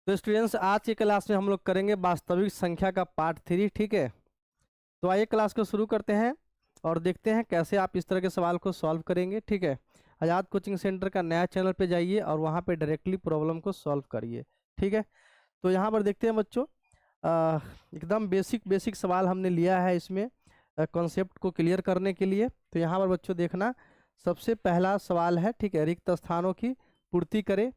तो स्टूडेंट्स, आज की क्लास में हम लोग करेंगे वास्तविक संख्या का पार्ट 3। ठीक है, तो आइए क्लास को शुरू करते हैं और देखते हैं कैसे आप इस तरह के सवाल को सॉल्व करेंगे। ठीक है, आज़ाद कोचिंग सेंटर का नया चैनल पे जाइए और वहाँ पे डायरेक्टली प्रॉब्लम को सॉल्व करिए। ठीक है, तो यहाँ पर देखते हैं बच्चों, अ, एकदम बेसिक बेसिक सवाल हमने लिया है इसमें कॉन्सेप्ट को क्लियर करने के लिए। तो यहाँ पर बच्चों देखना, सबसे पहला सवाल है, ठीक है, रिक्त स्थानों की पूर्ति करें।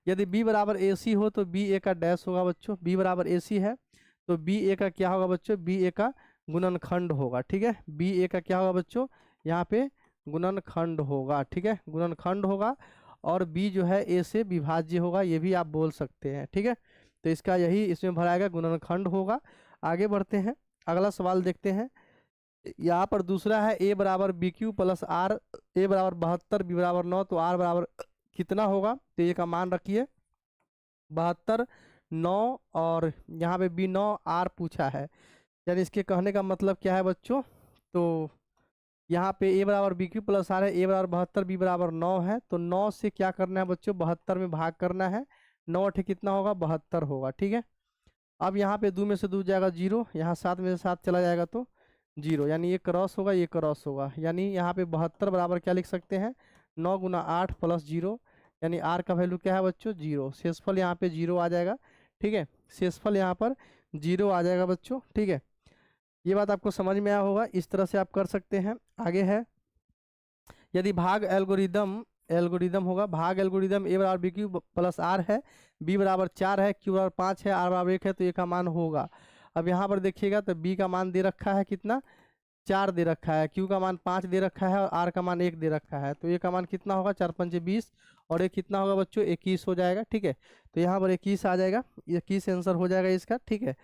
यदि b बराबर ए सी हो तो बी ए का डैश होगा बच्चों। b बराबर ए सी है तो बी ए का क्या होगा बच्चों? बी ए का गुणनखंड होगा। ठीक है, बी ए का क्या होगा बच्चों? यहाँ पे गुणनखंड होगा। ठीक है, गुणनखंड होगा और b जो है a से विभाज्य होगा, ये भी आप बोल सकते हैं। ठीक है, तो इसका यही इसमें भराएगा, गुणनखंड होगा। आगे बढ़ते हैं, अगला सवाल देखते हैं। यहाँ पर दूसरा है a बराबर B Q plus R, a बराबर 72, b बराबर 9, तो r बराबर कितना होगा? तो ये का मान रखिए 72, 9 और यहाँ पे b9 r पूछा है। यानी इसके कहने का मतलब क्या है बच्चों? तो यहाँ पे a बराबर बी क्यू प्लस आर है, a बराबर 72, b बराबर 9 है, तो 9 से क्या करना है बच्चों? 72 में भाग करना है। 9 अठे कितना होगा? 72 होगा। ठीक है, अब यहाँ पे 2 में से 2 जाएगा 0, यहाँ 7 में से 7 चला जाएगा तो 0, यानी ये क्रॉस होगा, ये क्रॉस होगा। यानी यहाँ पे 72 बराबर क्या लिख सकते हैं? 9 गुना 8 प्लस 0, यानी आर का वैल्यू क्या है बच्चों? 0। शेषफल यहाँ पे 0 आ जाएगा। ठीक है, शेषफल यहाँ पर 0 आ जाएगा बच्चों। ठीक है, ये बात आपको समझ में आया होगा, इस तरह से आप कर सकते हैं। आगे है, यदि भाग एल्गोरिदम एल्गोरिदम होगा, भाग एल्गोरिदम ए बराबर बी क्यू प्लस आर है, बी बराबर 4 है, क्यू बराबर 5 है, आर बराबर 1 है, तो ए का मान होगा। अब यहाँ पर देखिएगा तो बी का मान दे रखा है कितना? 4 दे रखा है, क्यू का मान 5 दे रखा है और आर का मान 1 दे रखा है, तो ए का मान कितना होगा? 4 पंचे 20 और एक कितना होगा बच्चों? 21 हो जाएगा। ठीक है, तो यहाँ पर 21 आ जाएगा, 21 आंसर हो जाएगा इसका। ठीक है,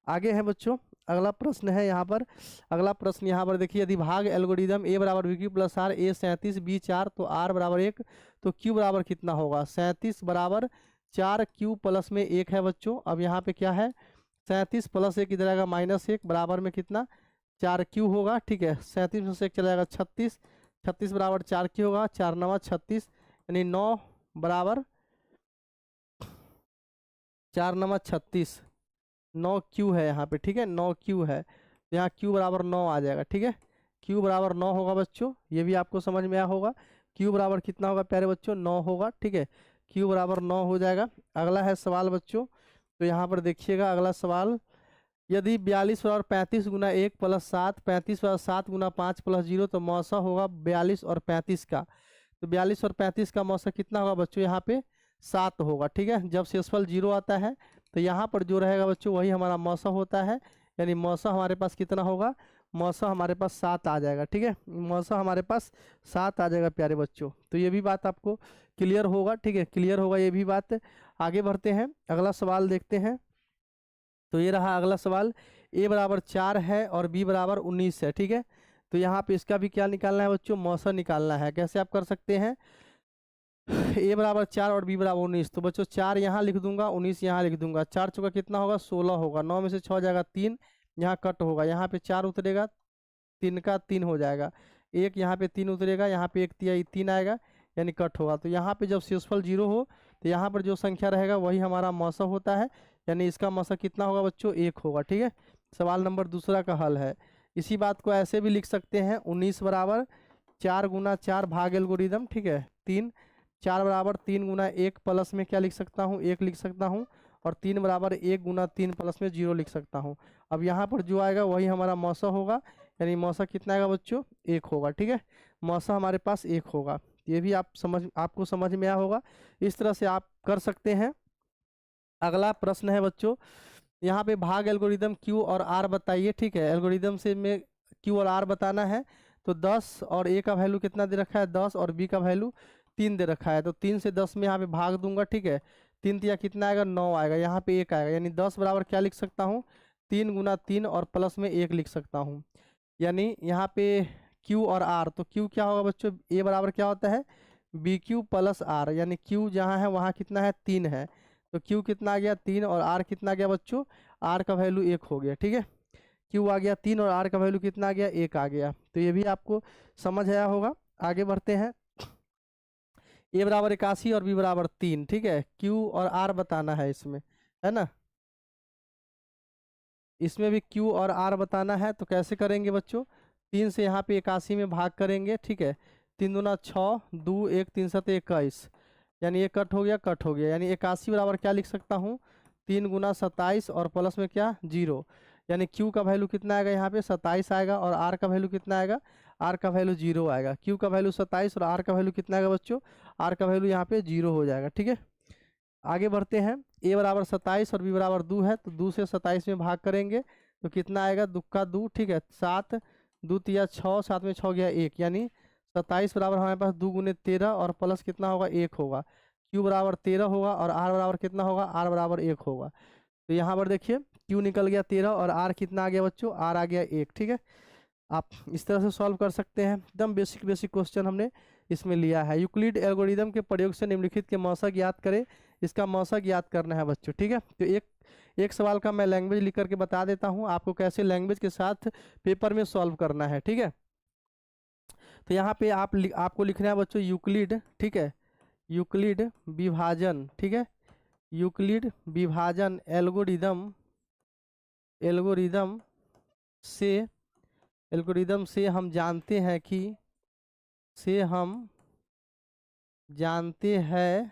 आगे है बच्चों, अगला प्रश्न है यहाँ पर। अगला प्रश्न यहाँ पर देखिए, यदि भाग एल्गोरिदम ए बराबर B Q plus R, A 37, B 4, तो आर बराबर 1, तो क्यू बराबर कितना होगा? 37 बराबर 4, क्यू प्लस में 1 है बच्चों। अब यहाँ पे क्या है? 37 प्लस 1 इधर आएगा -1, बराबर में कितना? 4 क्यू होगा। ठीक है, 37 में से 1 चला जाएगा 36, 36 बराबर 4 क्यू होगा, 4 9 36, यानी 9 बराबर 4 9 36, 9 क्यू है यहाँ पे। ठीक है, 9 क्यू है, तो यहाँ क्यू बराबर 9 आ जाएगा। ठीक है, क्यू बराबर 9 होगा बच्चों, ये भी आपको समझ में आया होगा। क्यू बराबर कितना होगा प्यारे बच्चों? 9 होगा। ठीक है, क्यू बराबर 9 हो जाएगा। अगला है सवाल बच्चों, तो यहाँ पर देखिएगा अगला सवाल, यदि 42 बराबर 35 गुना 1 प्लस 7, 35 बराबर 7 गुना 5 प्लस 0, तो मौसा होगा 42 और 35 का। तो 42 और 35 का मौसा कितना होगा बच्चों? यहाँ पे 7 होगा। ठीक है, जब शेषफल 0 आता है तो यहाँ पर जो रहेगा बच्चों वही हमारा मौसा होता है, यानी मौसा हमारे पास कितना होगा? मौसा हमारे पास 7 आ जाएगा। ठीक है, मौसा हमारे पास 7 आ जाएगा प्यारे बच्चों, तो ये भी बात आपको क्लियर होगा। ठीक है, क्लियर होगा ये भी बात। आगे बढ़ते हैं, अगला सवाल देखते हैं। तो ये रहा अगला सवाल, ए बराबर 4 है और बी बराबर 19 है। ठीक है, तो यहाँ पे इसका भी क्या निकालना है बच्चों? मौसा निकालना है। कैसे आप कर सकते हैं? ए बराबर 4 और बी बराबर 19, तो बच्चों 4 यहाँ लिख दूंगा, 19 यहाँ लिख दूंगा। 4 चौका कितना होगा? 16 होगा। 9 में से 6 जाएगा 3, यहाँ कट होगा, यहाँ पे 4 उतरेगा, 3 का 3 हो जाएगा, एक यहाँ पे 3 उतरेगा, यहाँ पे 1 तिहाई 3 आएगा, यानी कट होगा। तो यहाँ पे जब शेषफल 0 हो तो यहाँ पर जो संख्या रहेगा वही हमारा मौसा होता है, यानी इसका मौसा कितना होगा बच्चों? 1 होगा। ठीक है, सवाल नंबर दूसरा का हल है। इसी बात को ऐसे भी लिख सकते हैं, 19 बराबर 4 गुना 4 भाग एल्गोरिदम। ठीक है, 3, 4 बराबर 3 गुना 1 प्लस में क्या लिख सकता हूँ? 1 लिख सकता हूँ, और 3 बराबर 1 गुना 3 प्लस में 0 लिख सकता हूँ। अब यहाँ पर जो आएगा वही हमारा मौसा होगा, यानी मौसा कितना आएगा बच्चों? 1 होगा। ठीक है, मौसा हमारे पास 1 होगा। ये भी आपको समझ में आया होगा, इस तरह से आप कर सकते हैं। अगला प्रश्न है बच्चों, यहाँ पे भाग एल्गोरिदम क्यू और आर बताइए। ठीक है, एल्गोरिदम से में क्यू और आर बताना है। तो 10 और ए का वैल्यू कितना दे रखा है? 10 और बी का वैल्यू 3 दे रखा है, तो 3 से 10 में यहाँ पे भाग दूंगा। ठीक है, 3 तिया कितना आएगा? 9 आएगा, यहाँ पे 1 आएगा, यानी 10 बराबर क्या लिख सकता हूँ? 3 गुना 3 और प्लस में 1 लिख सकता हूँ। यानी यहाँ पे क्यू और आर, तो क्यू क्या होगा बच्चों? ए बराबर क्या होता है? बी क्यू प्लस आर, यानी क्यू जहाँ है वहाँ कितना है? 3 है, तो क्यू कितना आ गया? 3, और आर कितना आ गया बच्चों? आर का वैल्यू 1 हो गया। ठीक है, क्यू आ गया 3 और आर का वैल्यू कितना आ गया? 1 आ गया, तो ये भी आपको समझ आया होगा। आगे बढ़ते हैं, ए बराबर 81 और बी बराबर 3। ठीक है, क्यू और आर बताना है इसमें। है ना। इसमें भी Q और R बताना है, तो कैसे करेंगे बच्चों, 3 से यहाँ पे 81 में भाग करेंगे, ठीक है। 3 दूना 6, 2 1 3 7 21, यानी ये कट हो गया, कट हो गया, यानी 81 बराबर क्या लिख सकता हूँ, 3 गुना 27 और प्लस में क्या 0, यानी Q का वैल्यू कितना आएगा यहाँ पे 27 आएगा, और R का वैल्यू कितना आएगा, R का वैल्यू 0 आएगा। Q का वैल्यू 27 और R का वैल्यू कितना आएगा बच्चों, R का वैल्यू यहाँ पे 0 हो जाएगा, ठीक है। आगे बढ़ते हैं, A बराबर 27 और B बराबर 2 है, तो 2 से 27 में भाग करेंगे तो कितना आएगा, 2 का 2, ठीक है, 7, 2 तिया 6, 7 में 6 गया 1, यानी 27 बराबर हमारे पास 2 गुने 13 और प्लस कितना होगा 1 होगा। Q बराबर 13 होगा और R बराबर कितना होगा, R बराबर 1 होगा। तो यहाँ पर देखिए Q निकल गया 13 और R कितना आ गया बच्चों, R आ गया 1, ठीक है। आप इस तरह से सॉल्व कर सकते हैं, एकदम बेसिक बेसिक क्वेश्चन हमने इसमें लिया है। यूक्लिड एल्गोरिदम के प्रयोग से निम्नलिखित के मौसक ज्ञात करें, इसका मौसक ज्ञात करना है बच्चों, ठीक है। तो एक सवाल का मैं लैंग्वेज लिख करके बता देता हूँ आपको कैसे लैंग्वेज के साथ पेपर में सॉल्व करना है, ठीक है। तो यहाँ पे आपको लिखना है बच्चों यूक्लिड, ठीक है, यूक्लिड विभाजन, ठीक है, यूक्लिड विभाजन एल्गोरिदम, एल्गोरिदम से एल्गोरिदम से हम जानते हैं कि, से हम जानते हैं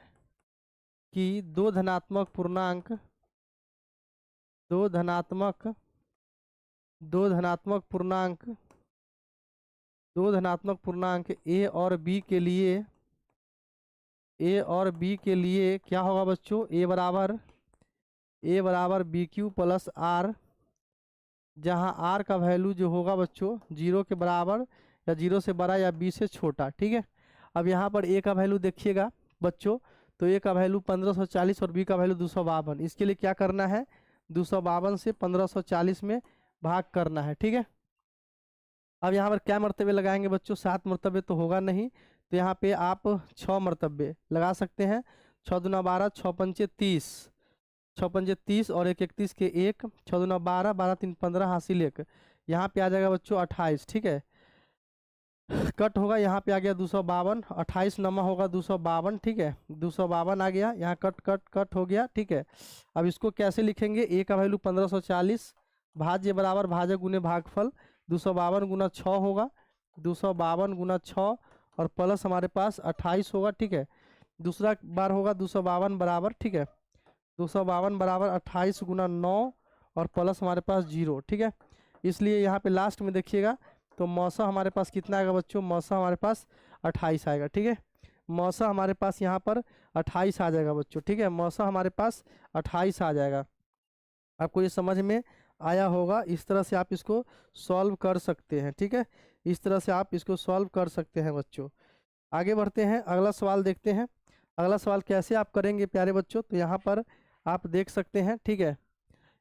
कि दो धनात्मक पूर्णांक, दो धनात्मक दो धनात्मक पूर्णांक दो धनात्मक पूर्णांक ए और बी के लिए, ए और बी के लिए क्या होगा बच्चों, ए बराबर बी क्यू प्लस आर, जहां आर का वैल्यू जो होगा बच्चों 0 के बराबर या 0 से बड़ा या बी से छोटा, ठीक है। अब यहाँ पर ए का वैल्यू देखिएगा बच्चों, तो ए का वैल्यू 1540 और बी का वैल्यू 252, इसके लिए क्या करना है, 252 से 1540 में भाग करना है, ठीक है। अब यहाँ पर क्या मर्तबे लगाएंगे बच्चों, 7 मरतबे तो होगा नहीं, तो यहाँ पे आप 6 मरतबे लगा सकते हैं। 6 दूना 12, 6 पंचे 30, 6 पंचे 30 और 1 31 के 1, 6 दूना 12, 12 3 15 हासिल 1, यहाँ पे आ जाएगा बच्चों 28, ठीक है। कट होगा, यहाँ पे आ गया 252, 28 नमा होगा 252, ठीक है, 252 आ गया, यहाँ कट कट कट हो गया, ठीक है। अब इसको कैसे लिखेंगे, ए का वैल्यू 1540, भाज्य बराबर भाजक गुने भागफल, 252 गुना 6 होगा, 252 गुना 6 और प्लस हमारे पास 28 होगा, ठीक है। दूसरा बार होगा 252 बराबर, ठीक है, 252 बराबर 28 गुना 9 और प्लस हमारे पास 0, ठीक है। इसलिए यहाँ पे लास्ट में देखिएगा तो मौसा हमारे पास कितना आएगा बच्चों, मौसा हमारे पास 28 आएगा, ठीक है। मौसा हमारे पास यहाँ पर 28 आ जाएगा बच्चों, ठीक है, मौसा हमारे पास 28 आ जाएगा। आपको ये समझ में आया होगा, इस तरह से आप इसको सॉल्व कर सकते हैं, ठीक है, इस तरह से आप इसको सॉल्व कर सकते हैं बच्चों। आगे बढ़ते हैं, अगला सवाल देखते हैं। अगला सवाल कैसे आप करेंगे प्यारे बच्चों, तो यहाँ पर आप देख सकते हैं, ठीक है,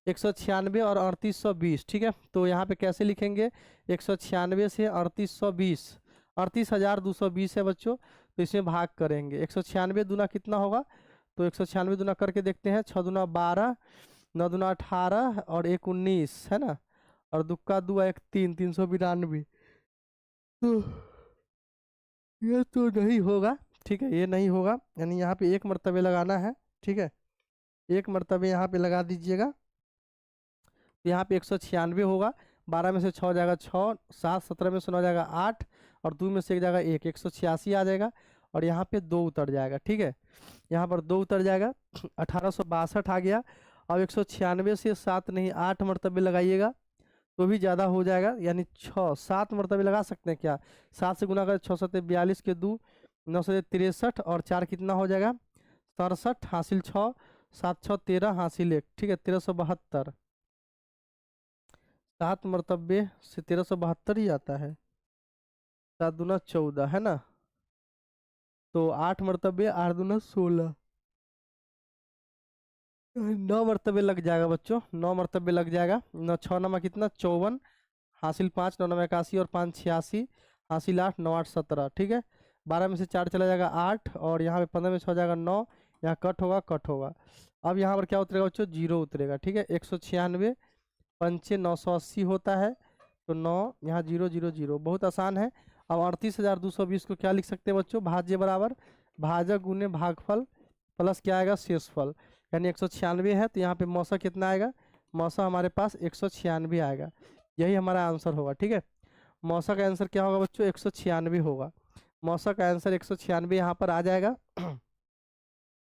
196 और 3820, ठीक है। तो यहाँ पे कैसे लिखेंगे, 196 से 3820, 38,220 है बच्चों, तो इसमें भाग करेंगे। 196 दूना कितना होगा, तो 196 दूना करके देखते हैं, 6 दूना 12, 9 दूना 18 और 1 19, है ना, और दुक्का 2 1 3, 392, ये तो नहीं होगा, ठीक है, ये नहीं होगा, यानी यहाँ पे एक मरतबे लगाना है, ठीक है, एक मरतबे यहाँ पे लगा दीजिएगा। तो यहाँ पे 196 होगा, 12 में से 6 जाएगा 6, 7 17 में से 9 जाएगा 8 और 2 में से 1 जाएगा 1, 186 आ जाएगा, और यहाँ पे 2 उतर जाएगा, ठीक है, यहाँ पर 2 उतर जाएगा, 1862 आ गया। अब 196 से 7 नहीं 8 मरतबे लगाइएगा तो भी ज़्यादा हो जाएगा, यानी 7 मरतबे लगा सकते हैं क्या, 7 से गुना कर 6 7 42 के 2, 9 से 63 और 4 कितना हो जाएगा 67, हासिल 6, 7 6 13 हासिल 1, ठीक है, 1372, 7 मरतबे से 1372 ही आता है, 7 दूना 14, है ना, तो 8 मरतबे 8 दूना 16, 9 मरतबे लग जाएगा बच्चों, 9 मरतबे लग जाएगा, 9 6 नमा कितना 54, हासिल 5, 9 नमा 81 और 5 86, हासिल 8, 9 8 17, ठीक है। 12 में से 4 चला जाएगा 8 और यहाँ पे 15 में 6 जाएगा 9, यहाँ कट होगा कट होगा। अब यहाँ पर क्या उतरेगा बच्चों, 0 उतरेगा, ठीक है। 196 पंचे 980 होता है, तो 9 यहाँ 0 0 0, बहुत आसान है। अब 38,220 को क्या लिख सकते हैं बच्चों, भाज्य बराबर भाजक गुने भागफल प्लस क्या आएगा शेषफल, यानी 196 है, तो यहाँ पे मौसा कितना आएगा, मौसा हमारे पास 196 आएगा। यही हमारा आंसर होगा, ठीक है। मौसा का आंसर क्या होगा बच्चों, 196 होगा। मौसा का आंसर 196 यहाँ पर आ जाएगा।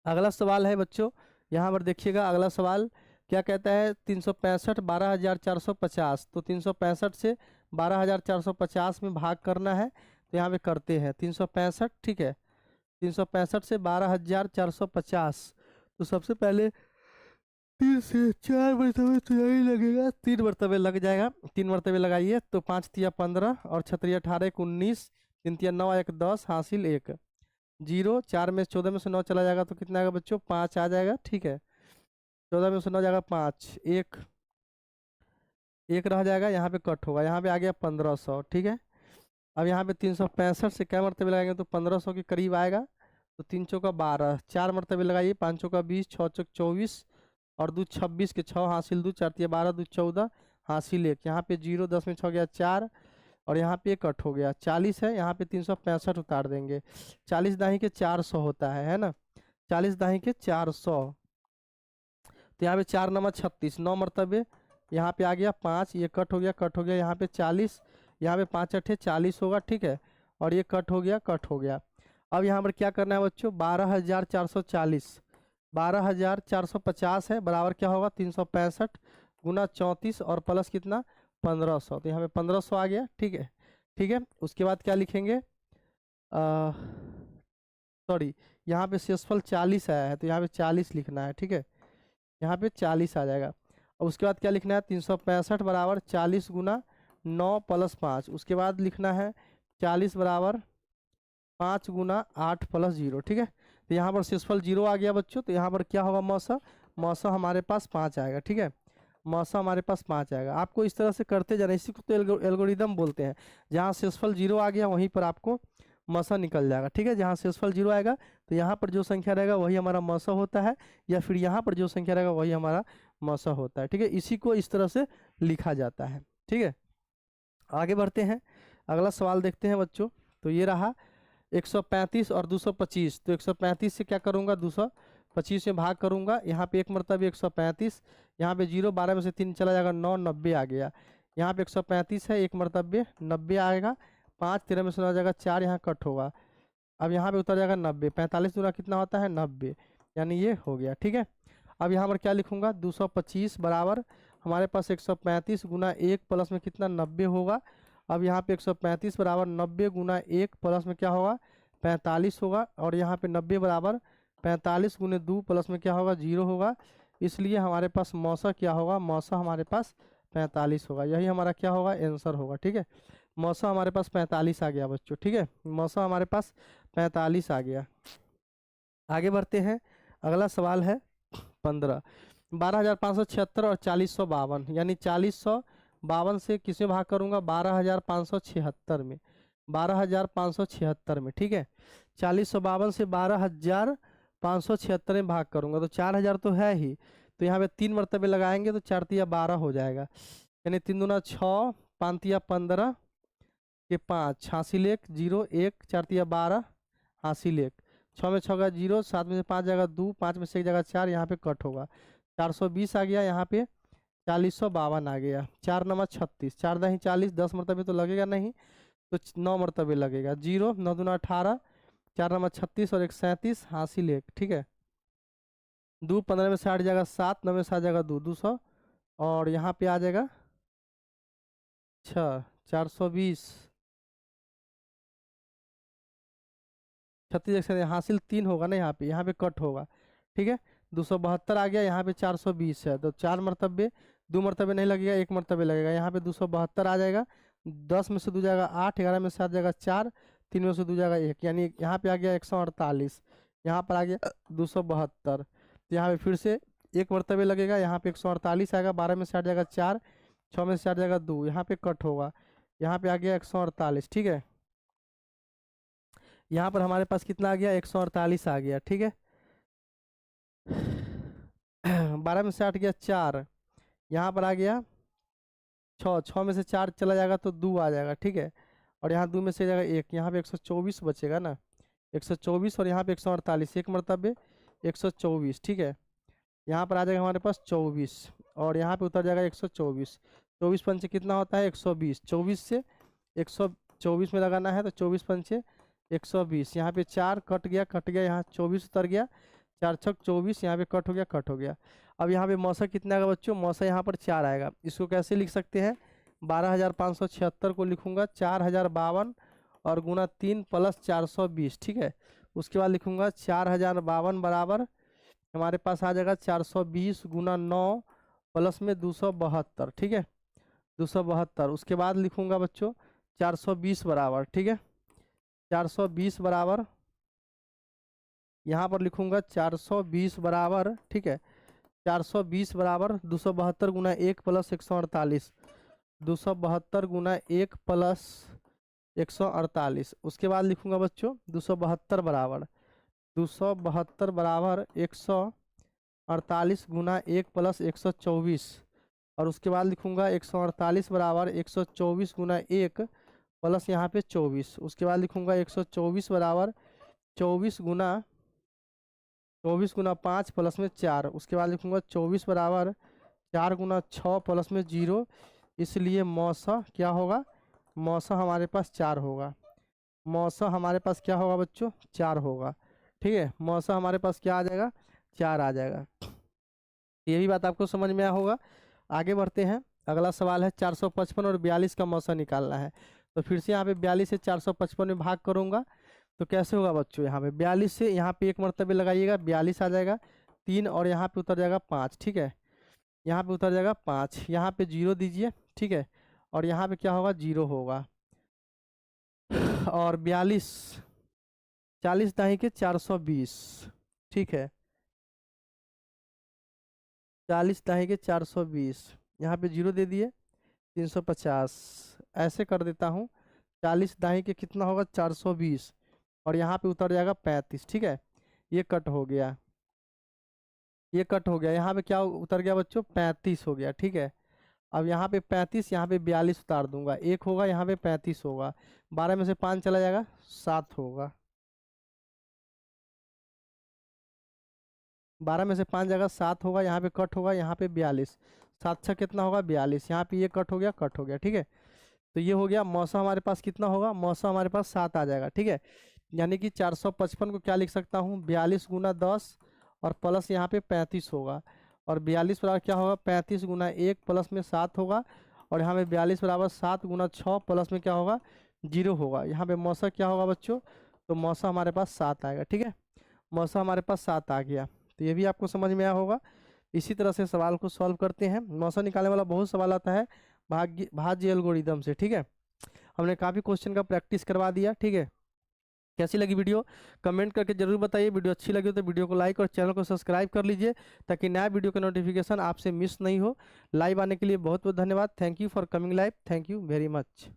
अगला सवाल है बच्चों, यहाँ पर देखिएगा अगला सवाल क्या कहता है, 365 12,450। तो 365 से 12,450 में भाग करना है, तो यहाँ पे करते हैं 365, ठीक है। 365 से 12,450, तो सबसे पहले 3 से 4 मरतबे तो यही लगेगा, 3 मरतबे लग जाएगा। 3 मरतबे लगाइए तो 5 तिया 15 और 6 18 1 19, 3 तिया 9 1 10 हासिल 1 0। 4 में 14 में से 9 चला जाएगा तो कितना आएगा बच्चों, 5 आ जाएगा, ठीक है। 14 में से 9 जाएगा 5, एक रह जाएगा, यहाँ पे कट होगा, यहाँ पे आ गया 1500, ठीक है। अब यहाँ पे 365 से क्या मरतबे लगाएंगे तो 1500 के करीब आएगा। तो 3 चौका 12, 4 मरतबे लगाइए, 5 चौका 20, 6 चौक 24 और 2 26 के 6 हासिल 2, 4 तिया 12, 2 14 हासिल 1। यहाँ पे 0, 10 में 6 गया 4 और यहाँ पे कट हो गया 40 है, यहाँ पे 365 उतार देंगे। 40 दाही के 400 होता है ना, 40 दाही के 400, तो यहाँ पे 4 नंबर 36, 9 मरतबे, यहाँ पे आ गया 5, ये कट हो गया, कट हो गया, यहाँ पे 40, यहाँ पे 5 अठे 40 होगा, ठीक है। और ये कट हो गया, कट हो गया। अब यहाँ पर क्या करना है बच्चों, 12,440, 12,450 है बराबर क्या होगा, 365 गुना 34 और प्लस कितना 1500, तो यहाँ पे 1500 आ गया, ठीक है, ठीक है। उसके बाद क्या लिखेंगे, सॉरी यहाँ पे शेषफल 40 आया है, तो यहाँ पे 40 लिखना है, ठीक है। यहाँ पे 40 आ जाएगा। और उसके बाद क्या लिखना है, 365 बराबर 40 गुना 9 प्लस 5। उसके बाद लिखना है 40 बराबर 5 गुना 8 प्लस 0, ठीक है। तो यहाँ पर शेषफल 0 आ गया बच्चों, तो यहाँ पर क्या होगा, मौसा मौसा हमारे पास 5 आएगा, ठीक है। मौसा हमारे पास 5 आएगा। आपको इस तरह से करते जाना, इसी को तो एल्गोरिदम बोलते हैं। जहाँ शेषफल 0 आ गया वहीं पर आपको मौसा निकल जाएगा, ठीक है। जहाँ शेषफल 0 आएगा तो यहाँ पर जो संख्या रहेगा वही हमारा मौसा होता है, या फिर यहाँ पर जो संख्या रहेगा वही हमारा मौसा होता है, ठीक है। इसी को इस तरह से लिखा जाता है, ठीक है। आगे बढ़ते हैं, अगला सवाल देखते हैं बच्चों। तो ये रहा 135 और 225। तो 135 से क्या करूँगा, 225 में भाग करूँगा। यहाँ पे 1 मरतबे 135, यहाँ पे 0, 12 में से 3 चला जाएगा 9, 90 आ गया। यहाँ पे 135 है, 1 मरतबे 90 आएगा, 5 13 में से 9 आ जाएगा 4, यहाँ कट होगा। अब यहाँ पे उतर जाएगा 90, 45 दूना कितना होता है 90, यानी ये हो गया, ठीक है। अब यहाँ पर क्या लिखूँगा, 225 बराबर हमारे पास 135 गुना 1 प्लस में कितना 90 होगा। अब यहाँ पे 135 बराबर 90 गुना 1 प्लस में क्या होगा 45 होगा। और यहाँ पे 90 बराबर 45 गुने 2 प्लस में क्या होगा 0 होगा। इसलिए हमारे पास मौसा क्या होगा, मौसा हमारे पास 45 होगा। यही हमारा क्या होगा, आंसर होगा, ठीक है। मौसा हमारे पास 45 आ गया बच्चों, ठीक है। मौसा हमारे पास 45 आ गया। आगे बढ़ते हैं, अगला सवाल है 15, 12,576 और 40,152, यानी 40,152 से किसमें भाग करूंगा, 12,576 में, 12,576 में, ठीक है। 40,152 से 12,576 में भाग करूंगा तो 4,000 तो है ही, तो यहाँ पे 3 मरतबे लगाएंगे तो 4 तिया 12 हो जाएगा, यानी 3 दूना 6, 5 तिया 15 के 5 हासिल 1 0 1, 4 तिया 12 हासिल 1, 6 में 6 का 0, 7 में से 5 जगह 2, 5 में से 1 जगह 4, यहाँ पे कट होगा 420 आ गया। यहाँ पे 40,152 आ गया। 4 नंबर 36, 4 दही 40, 10 मरतबे तो लगेगा नहीं, तो 9 मरतबे लगेगा। 0 9 दूना 18, 4 नंबर 36 और 1 37 हासिल 1, ठीक है। 2 15 में 60 जगह 7, 9 में 7 जगह 2 200 और यहाँ पे आ जाएगा 6 420, 36 हासिल 3 होगा ना, यहाँ पे कट होगा, ठीक है। 272 आ गया, यहाँ पे 420 है, तो 4 मरतबे 2 मरतबे नहीं लगेगा, 1 मरतबे लगेगा। यहाँ पे 272 आ जाएगा, 10 में से 2 जाएगा 8, 11 में से 7 जाएगा 4, 3 में से 2 जाएगा 1, यानी यहाँ पे आ गया 148, यहाँ पर आ गया 272। तो यहाँ पे फिर से 1 मरतबे लगेगा, यहाँ पे 148 आएगा, 12 में से 8 जाएगा 4, 6 में से 4 जाएगा 2, यहाँ पे कट होगा, यहाँ पे आ गया 148, ठीक है। यहाँ पर हमारे पास कितना आ गया 148 आ गया, ठीक है। 12 में से 8 गया 4, यहाँ पर आ गया 6, 6 में से 4 चला जाएगा तो 2 आ जाएगा, ठीक है। और यहाँ 2 में से जाएगा 1, यहाँ पे 124 बचेगा ना, 124 और यहाँ पे 148, 1 मरतबे 124, ठीक है। यहाँ पर आ जाएगा हमारे पास 24 और यहाँ पे उतर जाएगा 124। 24 पंचे कितना होता है 120। 24 से 124 में लगाना है तो 24 पंचे 120। यहाँ पे 4 कट गया, यहाँ 24 उतर गया, 4 छक 24, यहाँ पे कट हो गया। अब यहाँ पे मौसा कितना आएगा बच्चों, मौसा यहाँ पर 4 आएगा। इसको कैसे लिख सकते हैं, 12,576 को लिखूंगा 4052 और गुना 3 प्लस 420, ठीक है। उसके बाद लिखूंगा 4052 बराबर हमारे पास आ जाएगा 420 गुना 9 प्लस में 272, ठीक है, 272। उसके बाद लिखूंगा बच्चों 420 बराबर, ठीक है, 420 बराबर यहाँ पर लिखूंगा 420 बराबर, ठीक है, 420 बराबर 272 गुना 1 प्लस 148, 272 गुना 1 प्लस 148। उसके बाद लिखूंगा बच्चों 272 बराबर 148 गुना 1 प्लस 124 और उसके बाद लिखूंगा 148 बराबर 124 गुना 1 प्लस यहाँ पे 24। उसके बाद लिखूंगा 124 बराबर 24 गुना 5 प्लस में 4। उसके बाद लिखूंगा 24 बराबर 4 गुना 6 प्लस में 0। इसलिए मौसा क्या होगा, मौसा हमारे पास 4 होगा। मौसा हमारे पास क्या होगा बच्चों, 4 होगा, ठीक है। मौसा हमारे पास क्या आ जाएगा, 4 आ जाएगा। ये भी बात आपको समझ में आया होगा। आगे बढ़ते हैं, अगला सवाल है 455 और 42 का मौसा निकालना है। तो फिर से यहाँ पे 42 से 455 में भाग करूंगा तो कैसे होगा बच्चों, यहाँ पे 42 से यहाँ पे एक मरतबे लगाइएगा, 42 आ जाएगा 3 और यहाँ पे उतर जाएगा 5, ठीक है, यहाँ पे उतर जाएगा 5, यहाँ पे 0 दीजिए, ठीक है, और यहाँ पे क्या होगा 0 होगा। और 42 40 दाही के 420, ठीक है, 40 दाही के 420, यहाँ पे 0 दे दिए 350। ऐसे कर देता हूँ, 40 दाही के कितना होगा 420 और यहाँ पे उतर जाएगा 35, ठीक है, ये कट हो गया, ये कट हो गया। यहाँ पे क्या उतर गया बच्चों 35 हो गया, ठीक है। अब यहाँ पे 35, यहाँ पे 42 उतार दूंगा, 1 होगा, यहाँ पे 35 होगा, 12 में से 5 चला जाएगा 7 होगा, 12 में से 5 जाएगा 7 होगा, यहाँ पे कट होगा, यहाँ पे 42, 7 6 कितना होगा 42, यहाँ पे ये कट हो गया, ठीक है। तो ये हो गया, मौसा हमारे पास कितना होगा, मौसा हमारे पास 7 आ जाएगा, ठीक है। यानी कि 455 को क्या लिख सकता हूँ 42 गुना 10 और प्लस यहाँ पे 35 होगा और 42 बराबर क्या होगा 35 गुना 1 प्लस में 7 होगा और यहाँ पे 42 बराबर 7 गुना 6 प्लस में क्या होगा 0 होगा। यहाँ पे मौसा क्या होगा बच्चों, तो मौसा हमारे पास 7 आएगा, ठीक है, मौसा हमारे पास 7 आ गया। तो ये भी आपको समझ में आया होगा। इसी तरह से सवाल को सॉल्व करते हैं। मौसा निकालने वाला बहुत सवाल आता है भाज्य एल्गोरिदम से, ठीक है। हमने काफ़ी क्वेश्चन का प्रैक्टिस करवा दिया, ठीक है। कैसी लगी वीडियो कमेंट करके जरूर बताइए। वीडियो अच्छी लगी तो वीडियो को लाइक और चैनल को सब्सक्राइब कर लीजिए ताकि नया वीडियो का नोटिफिकेशन आपसे मिस नहीं हो। लाइव आने के लिए बहुत बहुत धन्यवाद। Thank you for coming live. Thank you very much.